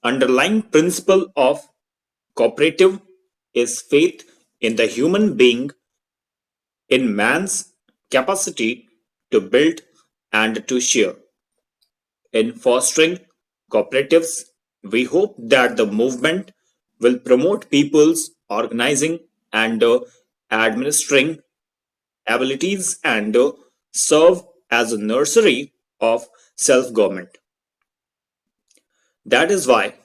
underlying principle of cooperative is faith in the human being, in man's capacity to build and to share. In fostering cooperatives, we hope that the movement will promote people's organizing and administering abilities and serve as a nursery of self government. That is why,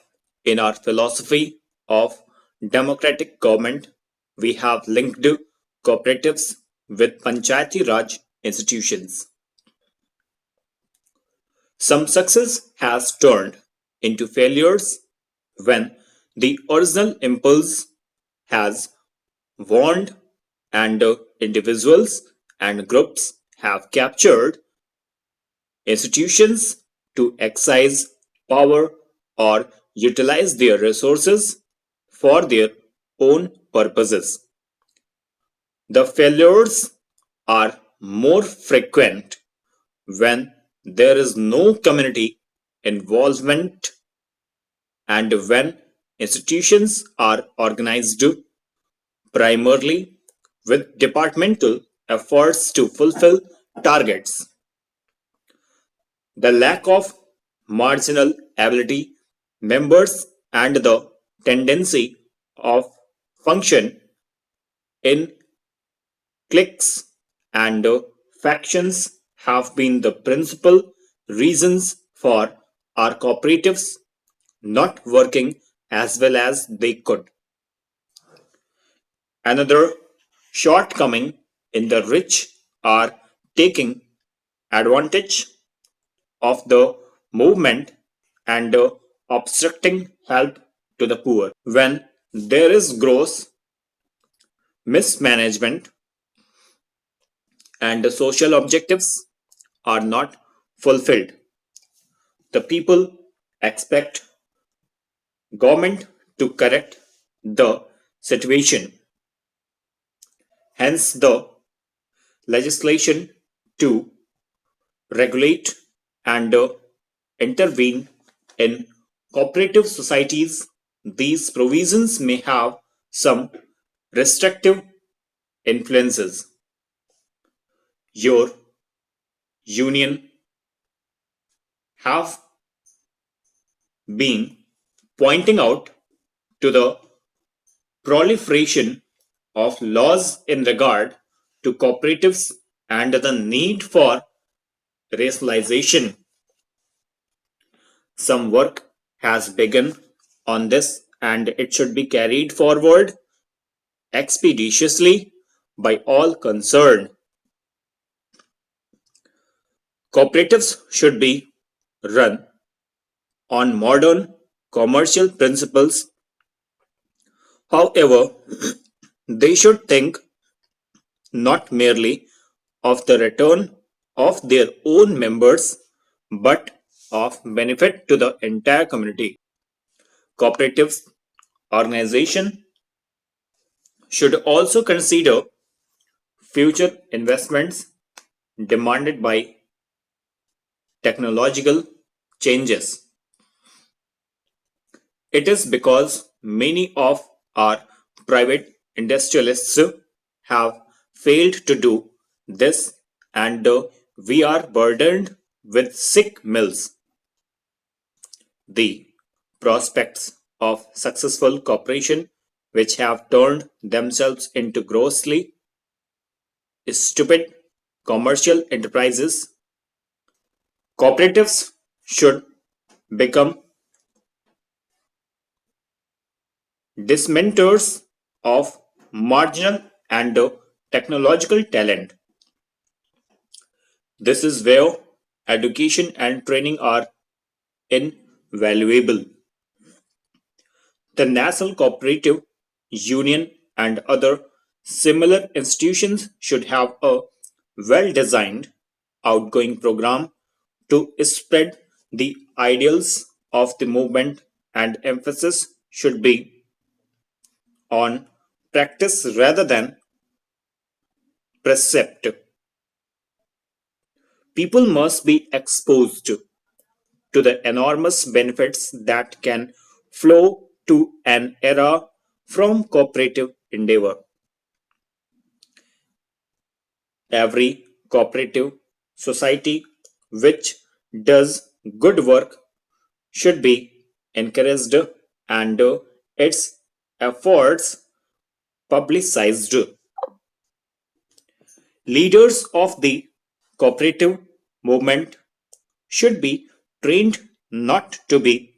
in our philosophy of democratic government, we have linked cooperatives with Panchayati Raj institutions. Some success has turned into failures when the original impulse has warned and individuals and groups have captured institutions to exercise power or utilize their resources for their own purposes. The failures are more frequent when there is no community involvement and when institutions are organized primarily with departmental efforts to fulfill targets. The lack of marginal ability members and the tendency of function in cliques and factions have been the principal reasons for our cooperatives not working as well as they could. Another shortcoming in the rich are taking advantage of the movement and obstructing help to the poor. When there is gross mismanagement and the social objectives are not fulfilled, the people expect government to correct the situation. Hence, the legislation to regulate and intervene in cooperative societies. These provisions may have some restrictive influences. Your union have been pointing out to the proliferation of laws in regard to cooperatives and the need for rationalization. Some work has begun on this and it should be carried forward expeditiously by all concerned. Cooperatives should be run on modern commercial principles. However, they should think not merely of the return of their own members but of benefit to the entire community. Cooperatives organization should also consider future investments demanded by technological changes. It is because many of our private industrialists have failed to do this and we are burdened with sick mills. The prospects of successful cooperation, which have turned themselves into grossly stupid commercial enterprises, cooperatives should become dismentors of marginal and technological talent. This is where education and training are invaluable. The National Cooperative Union and other similar institutions should have a well designed outgoing program to spread the ideals of the movement, and emphasis should be on practice rather than precept. People must be exposed to the enormous benefits that can flow to an era from cooperative endeavor. Every cooperative society which does good work should be encouraged and its efforts publicized. Leaders of the cooperative movement should be trained not to be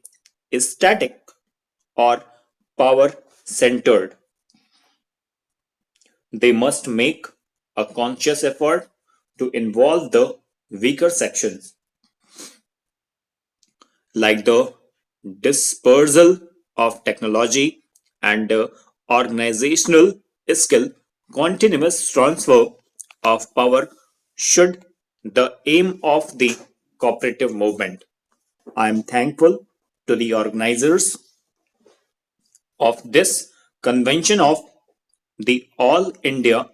static or power centered. They must make a conscious effort to involve the weaker sections, like the dispersal of technology and organizational skill. Continuous transfer of power should the aim of the cooperative movement. I am thankful to the organizers of this convention of the All India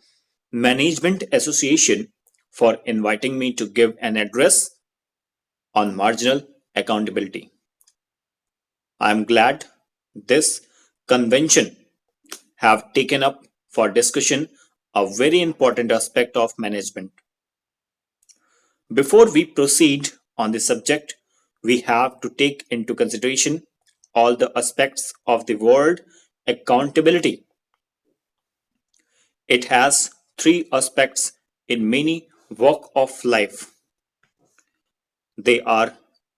Management Association for inviting me to give an address on marginal accountability. I am glad this convention have taken up for discussion a very important aspect of management. Before we proceed on the subject, we have to take into consideration all the aspects of the word accountability. It has three aspects in many walk of life. They are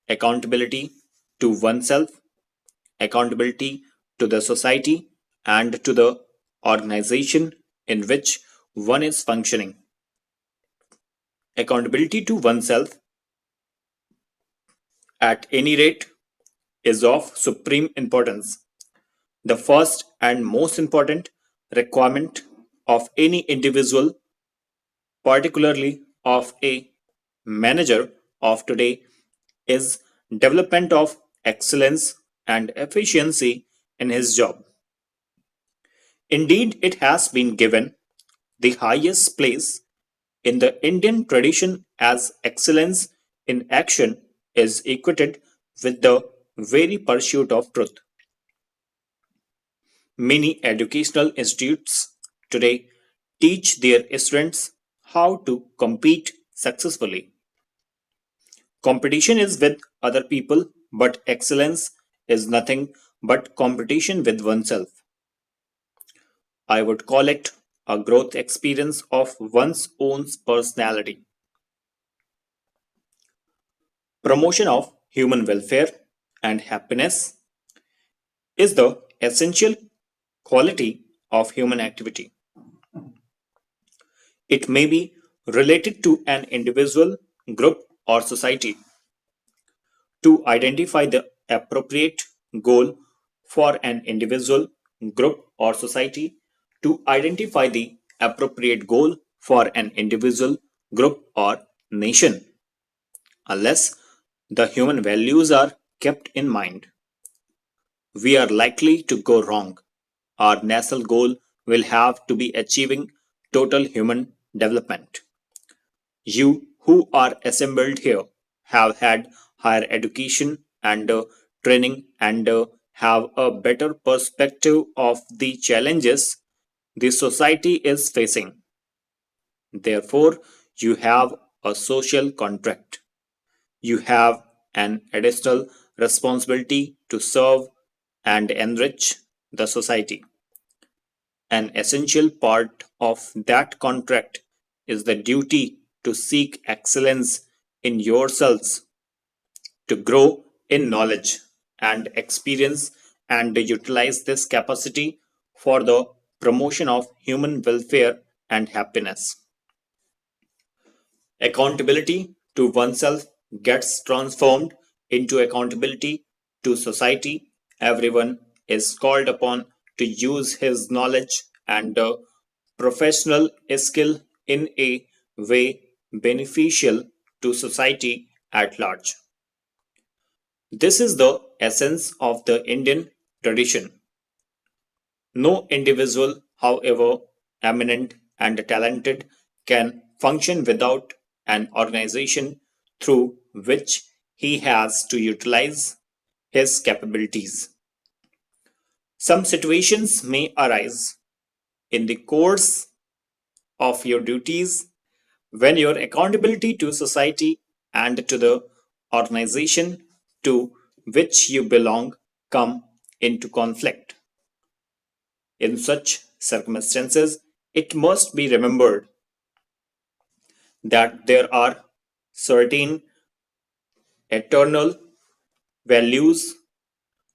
accountability to oneself, accountability to the society, and to the organization in which one is functioning. Accountability to oneself, at any rate, is of supreme importance. The first and most important requirement of any individual, particularly of a manager of today, is development of excellence and efficiency in his job. Indeed, it has been given the highest place in the Indian tradition as excellence in action is equated with the very pursuit of truth. Many educational institutes today teach their students how to compete successfully. Competition is with other people, but excellence is nothing but competition with oneself. I would call it a growth experience of one's own personality. Promotion of human welfare and happiness is the essential quality of human activity. It may be related to an individual, group, or society. To identify the appropriate goal for an individual, group, or society, to identify the appropriate goal for an individual, group, or nation. Unless the human values are kept in mind, we are likely to go wrong. Our national goal will have to be achieving total human development. You who are assembled here have had higher education and training and have a better perspective of the challenges the society is facing. Therefore, you have a social contract. You have an additional responsibility to serve and enrich the society. An essential part of that contract is the duty to seek excellence in yourselves, to grow in knowledge and experience, and utilize this capacity for the promotion of human welfare and happiness. Accountability to oneself gets transformed into accountability to society. Everyone is called upon to use his knowledge and professional skill in a way beneficial to society at large. This is the essence of the Indian tradition. No individual, however eminent and talented, can function without an organization through which he has to utilize his capabilities. Some situations may arise in the course of your duties when your accountability to society and to the organization to which you belong come into conflict. In such circumstances, it must be remembered that there are certain eternal values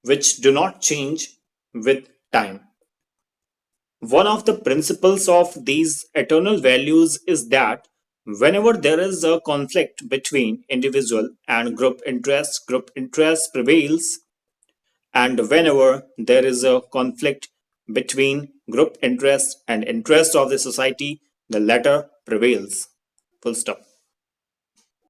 which do not change with time. One of the principles of these eternal values is that whenever there is a conflict between individual and group interest prevails, and whenever there is a conflict between group interest and interest of the society, the latter prevails. Full stop.